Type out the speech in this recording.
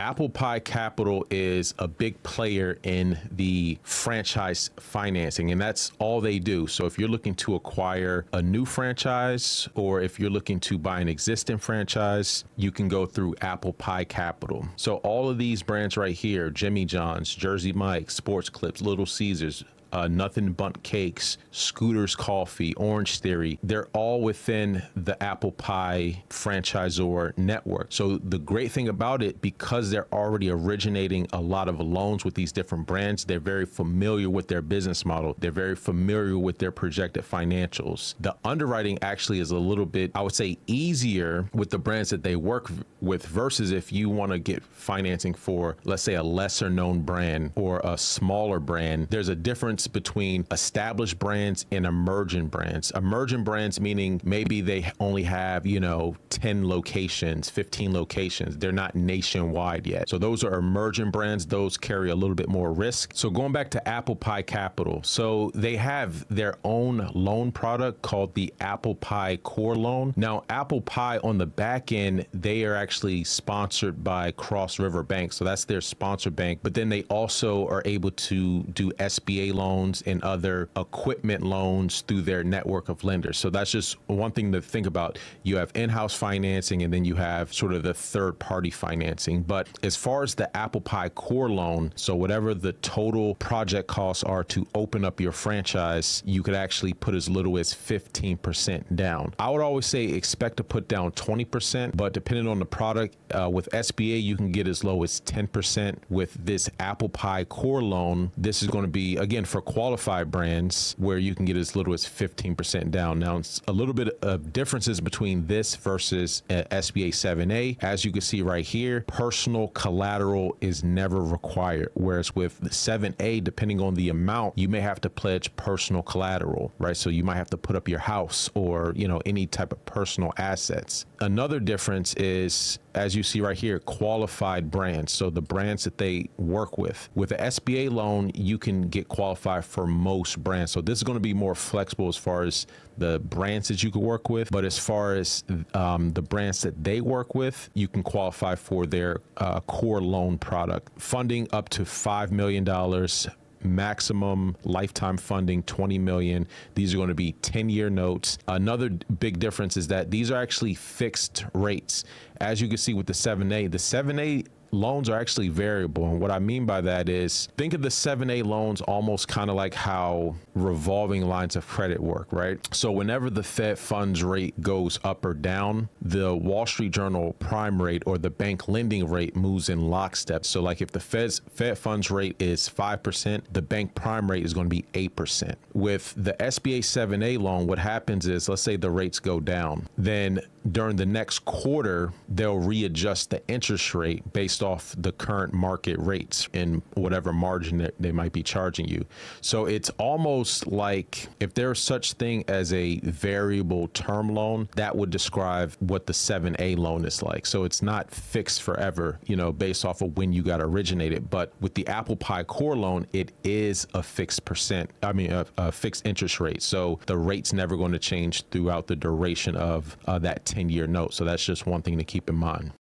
Applepie Capital is a big player in the franchise financing, and that's all they do. So if you're looking to acquire a new franchise, or if you're looking to buy an existing franchise, you can go through Applepie Capital. So all of these brands right here, Jimmy John's, Jersey Mike's, Sports Clips, Little Caesars, Nothing Bundt Cakes, Scooter's Coffee, Orange Theory, they're all within the Applepie franchisor network. So the great thing about it, because they're already originating a lot of loans with these different brands, they're very familiar with their business model. They're very familiar with their projected financials. The underwriting actually is a little bit, I would say, easier with the brands that they work with versus if you want to get financing for, let's say, a lesser known brand or a smaller brand. There's a difference between established brands and emerging brands. Emerging brands meaning maybe they only have, 10 locations, 15 locations. They're not nationwide yet. So those are emerging brands. Those carry a little bit more risk. So going back to Applepie Capital. So they have their own loan product called the Applepie Core loan. Now, Applepie on the back end, they are actually sponsored by Cross River Bank. So that's their sponsor bank. But then they also are able to do SBA loans and other equipment loans through their network of lenders. So that's just one thing to think about. You have in-house financing, and then you have sort of the third-party financing. But as far as the Applepie Core loan, so whatever the total project costs are to open up your franchise, you could actually put as little as 15% down. I would always say expect to put down 20%, but depending on the product, with SBA, you can get as low as 10%. With this Applepie Core loan, this is going to be, again, for qualified brands where you can get as little as 15% down. Now, it's a little bit of differences between this versus SBA 7A. As you can see right here, personal collateral is never required. Whereas with the 7A, depending on the amount, you may have to pledge personal collateral, right? So you might have to put up your house or, any type of personal assets. Another difference is, as you see right here, qualified brands. So the brands that they work with. With an SBA loan, you can get qualified for most brands. So this is going to be more flexible as far as the brands that you could work with. But as far as the brands that they work with, you can qualify for their core loan product. Funding up to $5 million. Maximum lifetime funding, 20 million. These are going to be 10-year notes. Another big difference is that these are actually fixed rates. As you can see with the 7A loans are actually variable. And what I mean by that is, think of the 7A loans almost kind of like how revolving lines of credit work, right? So whenever the Fed funds rate goes up or down, the Wall Street Journal prime rate or the bank lending rate moves in lockstep. So like if the Fed funds rate is 5%, the bank prime rate is going to be 8%. With the SBA 7A loan, what happens is, let's say the rates go down, then during the next quarter, they'll readjust the interest rate based off the current market rates in whatever margin that they might be charging you. So it's almost like if there's such thing as a variable term loan, that would describe what the 7A loan is like. So it's not fixed forever, based off of when you got originated. But with the Applepie Core loan, it is a fixed a fixed interest rate. So the rate's never going to change throughout the duration of that 10-year note. So that's just one thing to keep in mind.